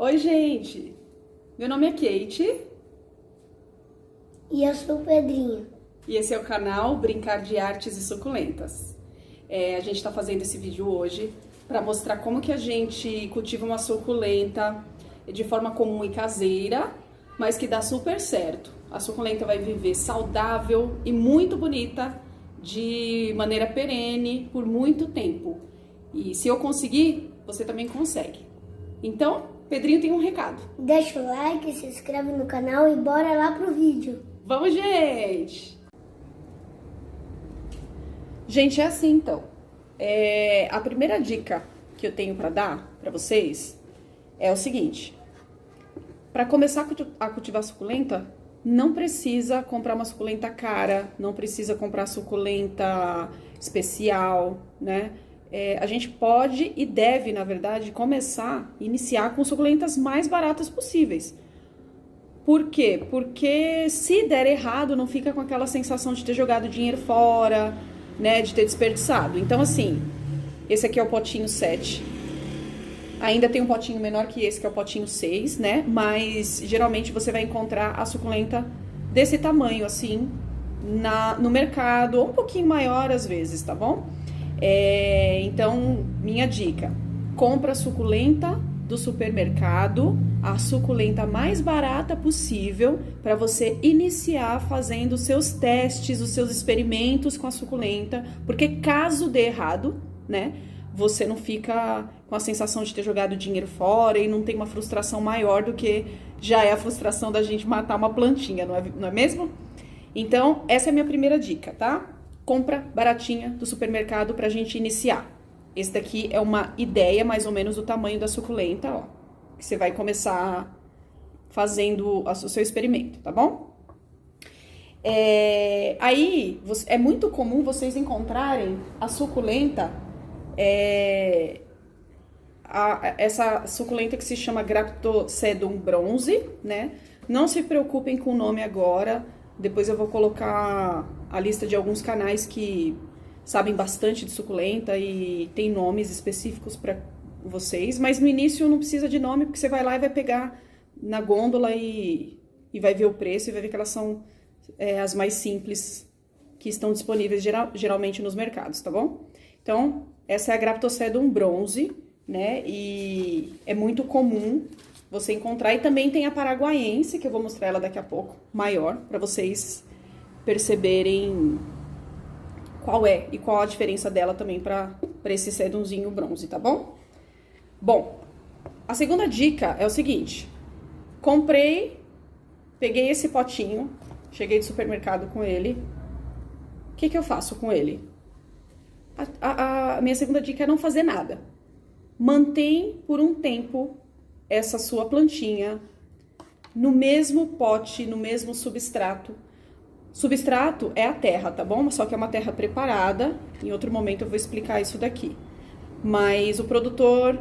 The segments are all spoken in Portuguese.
Oi, gente! Meu nome é Kate E eu sou o Pedrinho. e esse é o canal Brincar de Artes e Suculentas. A gente está fazendo esse vídeo hoje para mostrar como que a gente cultiva uma suculenta de forma comum e caseira, mas que dá super certo. A suculenta vai viver saudável e muito bonita de maneira perene por muito tempo. E se eu conseguir, você também consegue. Então, Pedrinho tem um recado. Deixa o like, se inscreve no canal e bora lá pro vídeo. Vamos, gente! Gente, é assim então. A primeira dica que eu tenho para dar para vocês é o seguinte: para começar a cultivar suculenta, não precisa comprar uma suculenta cara, não precisa comprar suculenta especial, né? A gente pode e deve, na verdade, iniciar com suculentas mais baratas possíveis. Por quê? Porque se der errado, não fica com aquela sensação de ter jogado dinheiro fora, né? De ter desperdiçado. Então, assim, esse aqui é o potinho 7. Ainda tem um potinho menor que esse, que é o potinho 6, né? Mas, geralmente, você vai encontrar a suculenta desse tamanho, assim, no mercado, ou um pouquinho maior às vezes, tá bom? Então, minha dica: compra a suculenta do supermercado, a suculenta mais barata possível, para você iniciar fazendo os seus testes, os seus experimentos com a suculenta, porque caso dê errado, né, você não fica com a sensação de ter jogado dinheiro fora e não tem uma frustração maior do que já é a frustração da gente matar uma plantinha, não é mesmo? Então, essa é a minha primeira dica, tá? Compra baratinha do supermercado pra gente iniciar. Esse daqui é uma ideia mais ou menos do tamanho da suculenta, ó. Que você vai começar fazendo o seu experimento, tá bom? Aí, é muito comum vocês encontrarem a suculenta, essa suculenta que se chama Graptocedum bronze, né? Não se preocupem com o nome agora. Depois eu vou colocar a lista de alguns canais que sabem bastante de suculenta e tem nomes específicos para vocês. Mas no início não precisa de nome, porque você vai lá e vai pegar na gôndola e vai ver o preço e vai ver que elas são as mais simples que estão disponíveis geralmente nos mercados, tá bom? Então, essa é a Graptocedum bronze, né? E é muito comum você encontrar. E também tem a paraguaiense, que eu vou mostrar ela daqui a pouco, maior, para vocês perceberem qual a diferença dela também para esse sedumzinho bronze, tá bom? Bom, a segunda dica é o seguinte: peguei esse potinho, cheguei do supermercado com ele. O que eu faço com ele? A minha segunda dica é não fazer nada. Mantém por um tempo essa sua plantinha no mesmo pote, no mesmo substrato. Substrato é a terra, tá bom? Só que é uma terra preparada. Em outro momento eu vou explicar isso daqui. Mas o produtor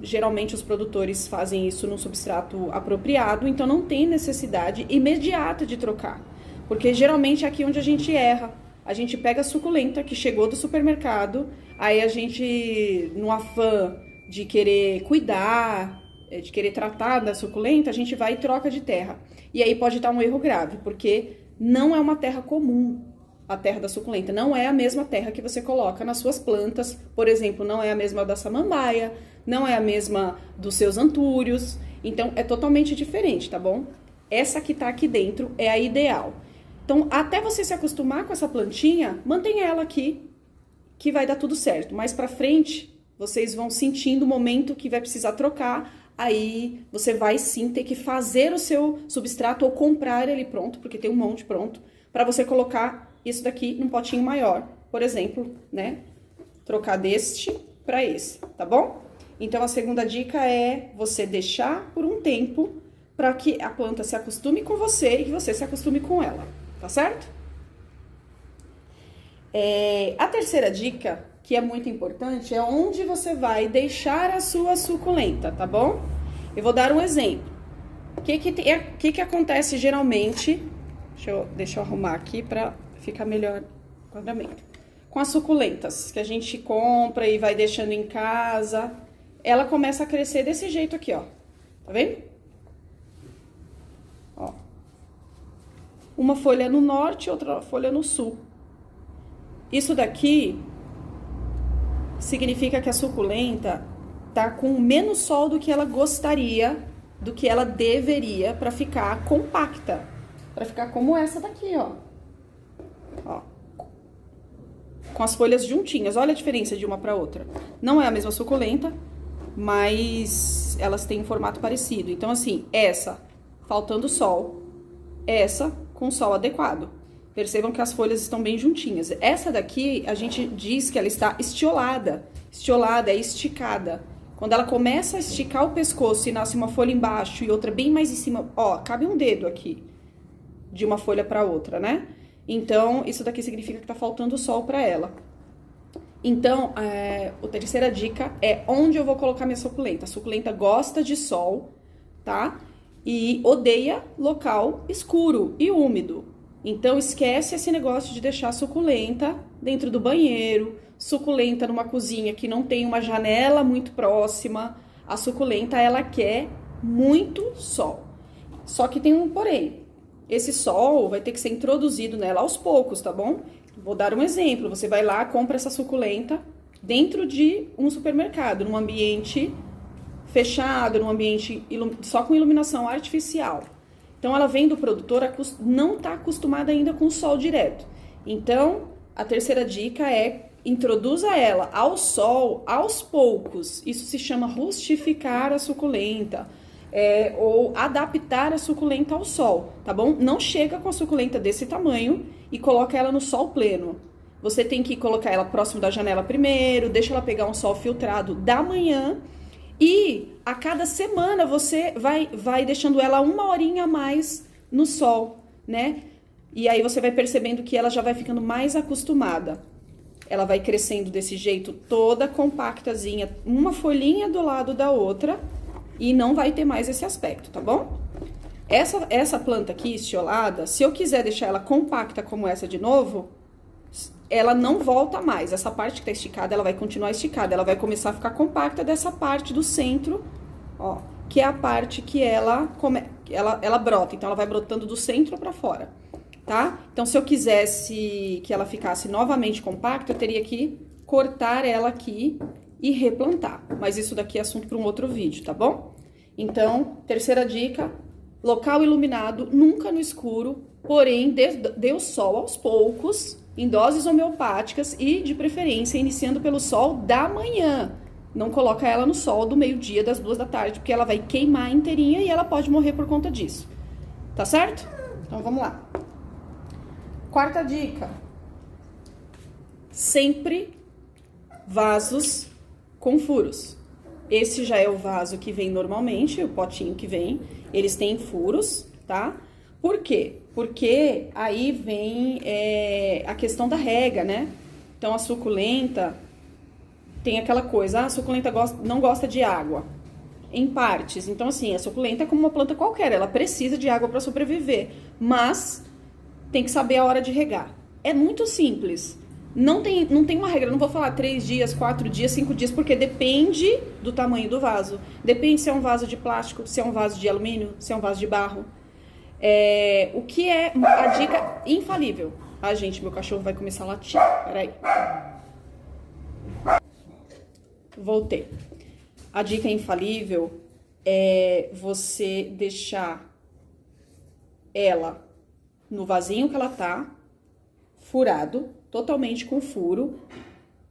geralmente os produtores fazem isso num substrato apropriado, então não tem necessidade imediata de trocar. Porque geralmente é aqui onde a gente erra. A gente pega a suculenta que chegou do supermercado, aí a gente, no afã de querer cuidar, de querer tratar da suculenta, a gente vai e troca de terra. E aí pode dar um erro grave, porque não é uma terra comum, a terra da suculenta. Não é a mesma terra que você coloca nas suas plantas. Por exemplo, não é a mesma da samambaia, não é a mesma dos seus antúrios. Então, é totalmente diferente, tá bom? Essa que tá aqui dentro é a ideal. Então, até você se acostumar com essa plantinha, mantenha ela aqui, que vai dar tudo certo. Mais pra frente, vocês vão sentindo o momento que vai precisar trocar. Aí você vai sim ter que fazer o seu substrato ou comprar ele pronto, porque tem um monte pronto, para você colocar isso daqui num potinho maior, por exemplo, né? Trocar deste para esse, tá bom? Então a segunda dica é você deixar por um tempo para que a planta se acostume com você e que você se acostume com ela, tá certo? A terceira dica, que é muito importante, é onde você vai deixar a sua suculenta, tá bom? Eu vou dar um exemplo. O que acontece geralmente? Deixa eu arrumar aqui para ficar melhor o enquadramento. Com as suculentas que a gente compra e vai deixando em casa, ela começa a crescer desse jeito aqui, ó. Tá vendo? Ó. Uma folha no norte, outra folha no sul. Isso daqui significa que a suculenta tá com menos sol do que ela gostaria, do que ela deveria para ficar compacta, para ficar como essa daqui, ó. Ó. Com as folhas juntinhas. Olha a diferença de uma para outra. Não é a mesma suculenta, mas elas têm um formato parecido. Então, assim, essa faltando sol, essa com sol adequado. Percebam que as folhas estão bem juntinhas. Essa daqui, a gente diz que ela está estiolada. Estiolada é esticada. Quando ela começa a esticar o pescoço e nasce uma folha embaixo e outra bem mais em cima, ó, cabe um dedo aqui, de uma folha para outra, né? Então, isso daqui significa que tá faltando sol para ela. Então, a terceira dica é onde eu vou colocar minha suculenta. A suculenta gosta de sol, tá? E odeia local escuro e úmido. Então, esquece esse negócio de deixar a suculenta dentro do banheiro, suculenta numa cozinha que não tem uma janela muito próxima. A suculenta, ela quer muito sol. Só que tem um porém. Esse sol vai ter que ser introduzido nela aos poucos, tá bom? Vou dar um exemplo. Você vai lá, compra essa suculenta dentro de um supermercado, num ambiente fechado, num ambiente só com iluminação artificial. Então, ela vem do produtor, não está acostumada ainda com o sol direto. Então, a terceira dica é introduza ela ao sol aos poucos. Isso se chama rustificar a suculenta. Ou adaptar a suculenta ao sol, tá bom? Não chega com a suculenta desse tamanho e coloca ela no sol pleno. Você tem que colocar ela próximo da janela primeiro, deixa ela pegar um sol filtrado da manhã e a cada semana você vai deixando ela uma horinha a mais no sol, né? E aí você vai percebendo que ela já vai ficando mais acostumada. Ela vai crescendo desse jeito, toda compactazinha, uma folhinha do lado da outra. E não vai ter mais esse aspecto, tá bom? Essa planta aqui, estiolada, se eu quiser deixar ela compacta como essa de novo, ela não volta mais. Essa parte que tá esticada, ela vai continuar esticada. Ela vai começar a ficar compacta dessa parte do centro, ó. Que é a parte que ela brota. Então, ela vai brotando do centro pra fora, tá? Então, se eu quisesse que ela ficasse novamente compacta, eu teria que cortar ela aqui e replantar, mas isso daqui é assunto para um outro vídeo, tá bom? Então, terceira dica, local iluminado, nunca no escuro, porém, dê o sol aos poucos, em doses homeopáticas e, de preferência, iniciando pelo sol da manhã. Não coloca ela no sol do meio-dia, das 2 da tarde, porque ela vai queimar inteirinha e ela pode morrer por conta disso, tá certo? Então, vamos lá. Quarta dica, sempre vasos com furos. Esse já é o vaso que vem normalmente, o potinho que vem. Eles têm furos, tá? Por quê? Porque aí vem a questão da rega, né? Então, a suculenta tem aquela coisa, a suculenta não gosta de água, em partes. Então, assim, a suculenta é como uma planta qualquer, ela precisa de água para sobreviver, mas tem que saber a hora de regar. É muito simples. Não tem uma regra, não vou falar 3 dias, 4 dias, 5 dias, porque depende do tamanho do vaso. Depende se é um vaso de plástico, se é um vaso de alumínio, se é um vaso de barro. O que é a dica infalível? Ah, gente, meu cachorro vai começar a latir. Peraí. Voltei. A dica infalível é você deixar ela no vasinho que ela tá, furado, totalmente com furo,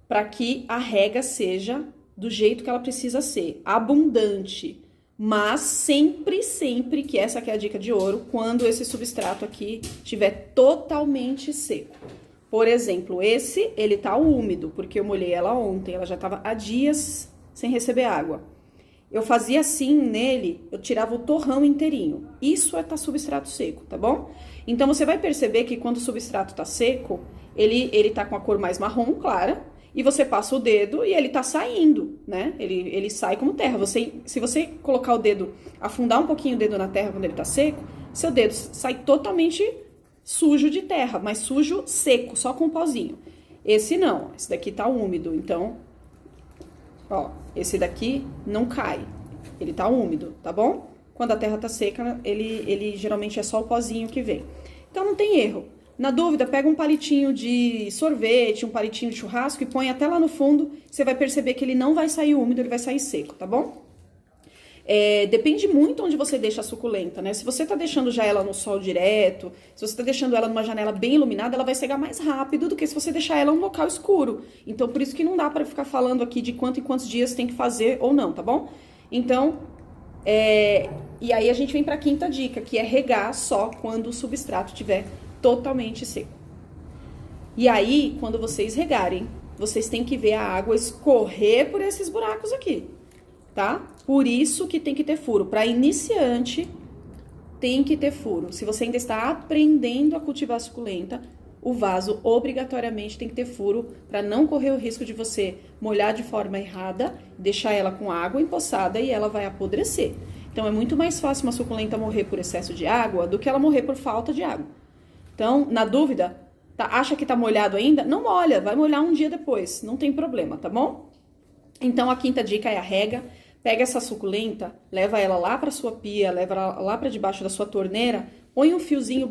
para que a rega seja do jeito que ela precisa ser, abundante, mas sempre que essa aqui é a dica de ouro, quando esse substrato aqui estiver totalmente seco. Por exemplo, ele tá úmido, porque eu molhei ela ontem, ela já tava há dias sem receber água. Eu fazia assim nele, eu tirava o torrão inteirinho. Isso tá substrato seco, tá bom? Então, você vai perceber que quando o substrato tá seco, ele tá com a cor mais marrom clara, e você passa o dedo e ele tá saindo, né? Ele sai como terra. Se você colocar o dedo, afundar um pouquinho o dedo na terra quando ele tá seco, seu dedo sai totalmente sujo de terra, mas sujo seco, só com um pauzinho. Esse não, esse daqui tá úmido, então, ó, esse daqui não cai. ele tá úmido, tá bom? Quando a terra tá seca, ele geralmente é só o pozinho que vem. Então não tem erro. Na dúvida, pega um palitinho de sorvete, um palitinho de churrasco e põe até lá no fundo. Você vai perceber que ele não vai sair úmido, ele vai sair seco, tá bom? Depende muito onde você deixa a suculenta, né? Se você tá deixando já ela no sol direto, se você tá deixando ela numa janela bem iluminada, ela vai secar mais rápido do que se você deixar ela num local escuro. Então, por isso que não dá pra ficar falando aqui de quanto em quantos dias tem que fazer ou não, tá bom? Então, e aí a gente vem pra quinta dica, que é regar só quando o substrato estiver totalmente seco. E aí, quando vocês regarem, vocês têm que ver a água escorrer por esses buracos aqui, tá? Por isso que tem que ter furo. Para iniciante, tem que ter furo. Se você ainda está aprendendo a cultivar suculenta, o vaso obrigatoriamente tem que ter furo para não correr o risco de você molhar de forma errada, deixar ela com água empoçada e ela vai apodrecer. Então, é muito mais fácil uma suculenta morrer por excesso de água do que ela morrer por falta de água. Então, na dúvida, acha que tá molhado ainda? Não molha, vai molhar um dia depois, não tem problema, tá bom? Então, a quinta dica é a rega. Pega essa suculenta, leva ela lá pra sua pia, leva ela lá pra debaixo da sua torneira, põe um fiozinho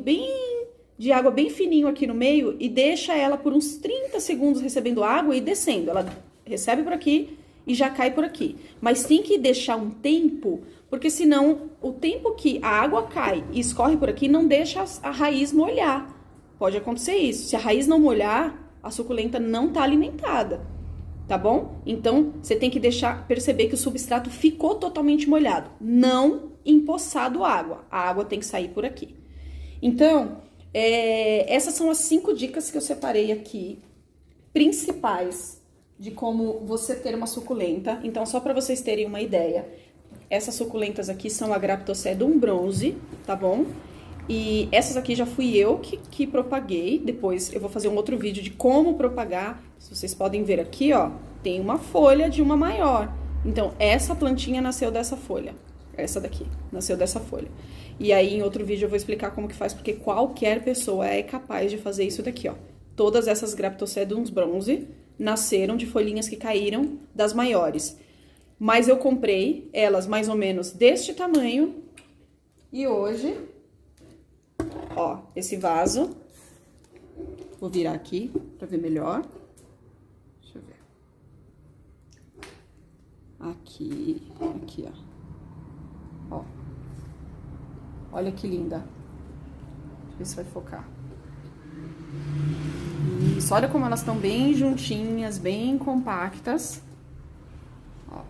de água bem fininho aqui no meio e deixa ela por uns 30 segundos recebendo água e descendo. Ela recebe por aqui e já cai por aqui. Mas tem que deixar um tempo, porque senão o tempo que a água cai e escorre por aqui não deixa a raiz molhar. Pode acontecer isso. Se a raiz não molhar, a suculenta não tá alimentada, tá bom? Então, você tem que perceber que o substrato ficou totalmente molhado, não empoçado água. A água tem que sair por aqui. Então, essas são as 5 dicas que eu separei aqui, principais, de como você ter uma suculenta. Então, só para vocês terem uma ideia, essas suculentas aqui são a Graptocedum bronze, tá bom? E essas aqui já fui eu que propaguei. Depois eu vou fazer um outro vídeo de como propagar. Se vocês podem ver aqui, ó, tem uma folha de uma maior. Então, essa plantinha nasceu dessa folha. Essa daqui nasceu dessa folha. E aí, em outro vídeo, eu vou explicar como que faz, porque qualquer pessoa é capaz de fazer isso daqui, ó. Todas essas Graptocedums bronze nasceram de folhinhas que caíram das maiores. Mas eu comprei elas mais ou menos deste tamanho. E hoje, ó, esse vaso, vou virar aqui pra ver melhor. Deixa eu ver. Aqui, ó. Olha que linda. Deixa eu ver se vai focar. Isso, olha como elas estão bem juntinhas, bem compactas. Ó.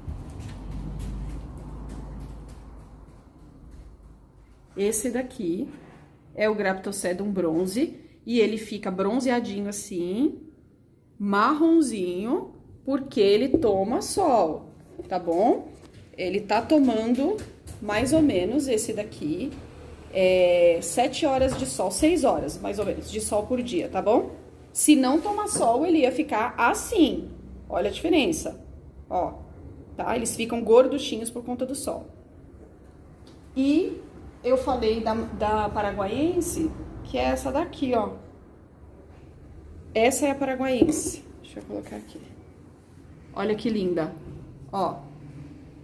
Esse daqui é o Graptocedum bronze e ele fica bronzeadinho assim, marronzinho, porque ele toma sol, tá bom? Ele tá tomando mais ou menos esse daqui, 7 horas de sol, 6 horas mais ou menos de sol por dia, tá bom? Se não tomar sol, ele ia ficar assim, olha a diferença, ó, tá? Eles ficam gorduchinhos por conta do sol. E eu falei da paraguaiense, que é essa daqui, ó. Essa é a paraguaiense. Deixa eu colocar aqui. Olha que linda. Ó,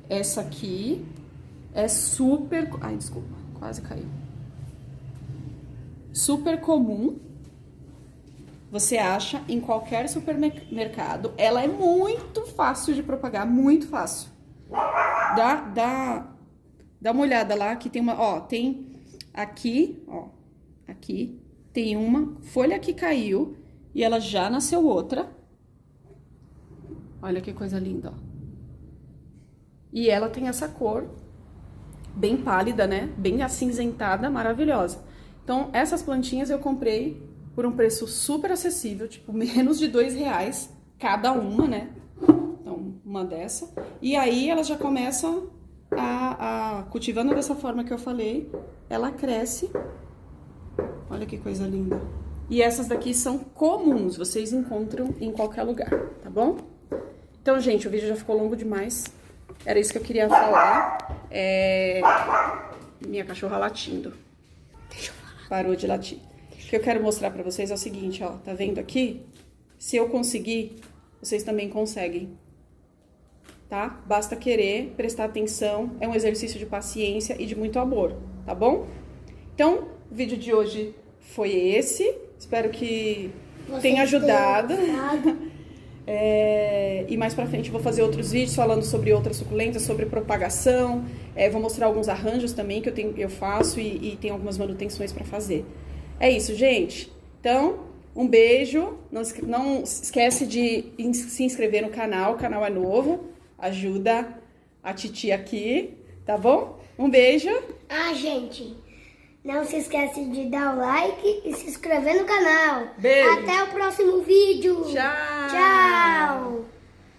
essa aqui é super... Ai, desculpa, quase caiu. Super comum. Você acha em qualquer supermercado. Ela é muito fácil de propagar, muito fácil. Dá uma olhada lá, que tem uma, ó, tem aqui, ó, aqui tem uma folha que caiu e ela já nasceu outra. Olha que coisa linda, ó. E ela tem essa cor bem pálida, né? Bem acinzentada, maravilhosa. Então, essas plantinhas eu comprei por um preço super acessível, tipo, menos de R$2 cada uma, né? Então, uma dessa. E aí, elas já começam cultivando dessa forma que eu falei, ela cresce. Olha que coisa linda. E essas daqui são comuns, vocês encontram em qualquer lugar, tá bom? Então, gente, o vídeo já ficou longo demais. Era isso que eu queria falar. Minha cachorra latindo. Parou de latir. O que eu quero mostrar pra vocês é o seguinte, ó. Tá vendo aqui? Se eu conseguir, vocês também conseguem. tá? Basta querer, prestar atenção, é um exercício de paciência e de muito amor, tá bom? Então, o vídeo de hoje foi esse, espero que tenha ajudado. E mais pra frente eu vou fazer outros vídeos falando sobre outras suculentas, sobre propagação, vou mostrar alguns arranjos também que eu faço e tem algumas manutenções pra fazer. É isso, gente. Então, um beijo, não esquece de se inscrever no canal, o canal é novo, ajuda a titia aqui, tá bom? Um beijo. Gente, não se esquece de dar o like e se inscrever no canal. Beijo. Até o próximo vídeo. Tchau. Tchau.